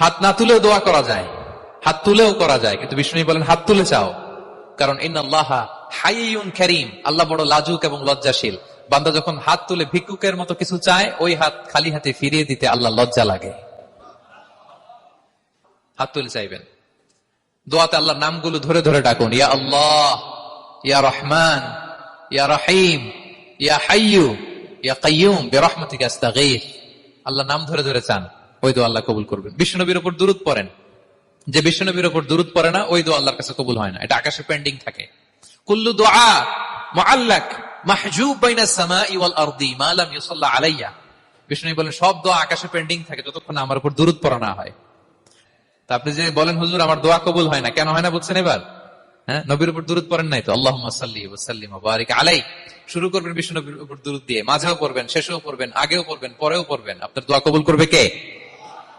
হাত না তুলেও দোয়া করা যায়, হাত তুলেও করা যায়, কিন্তু বিষ্ণু বলেন হাত তুলে চাও, কারণ ইন্নাল্লাহা হাইয়ুন কারীম, আল্লাহ বড় লাজুক এবং লজ্জাশীল। বান্দা যখন হাত তুলে ভিক্ষুকের মতো কিছু চায়, ওই হাত খালি হাতে ফিরিয়ে দিতে আল্লাহ লজ্জা লাগে। হাত তুলে চাইবেন। দোয়াতে আল্লাহর নামগুলো ধরে ধরে ডাকুন, ইয়া আল্লাহ, ইয়া রহমান, ইয়া রহিম, ইয়া হাইয়ু, ইয়া কাইয়ুম বিরহমাতিকা আস্তাগীথ। আল্লাহ নাম ধরে ধরে চান, ওই দোয়া আল্লাহ কবুল করবেন। বিশ্বনবীর উপর দুরূদ পড়েন, যে বিশ্বনবীর উপর দুরূদ পড়ে না, ওই দোয়া আল্লাহর কাছে কবুল হয় না, এটা আকাশে পেন্ডিং থাকে। কুল্লু দুআ মুআল্লাক মাহজুব বাইনা সামাই ওয়াল আরদি মা লাম ইউসাল্লা আলাইয়া। বিষ্ণু বলেন সব দোয়া আকাশে পেন্ডিং থাকে যতক্ষণ আমার উপর দুরূদ পড়া না হয়। তা আপনি যে বলেন হুজুর আমার দোয়া কবুল হয় না, কেন হয় না বুঝছেন এবার? হ্যাঁ, নবীর উপর দুরূদ পড়েন নাই তো। আল্লাহুম্মা সাল্লি ওয়া সাল্লিম ওয়া বারিক আলাইহি। শুরু করবেন বিষ্ণু নবীর উপর দুরূদ দিয়ে, মাঝেও পড়বেন, শেষেও পড়বেন, আগেও পড়বেন, পরেও পড়বেন। আপনার দোয়া কবুল করবে কে?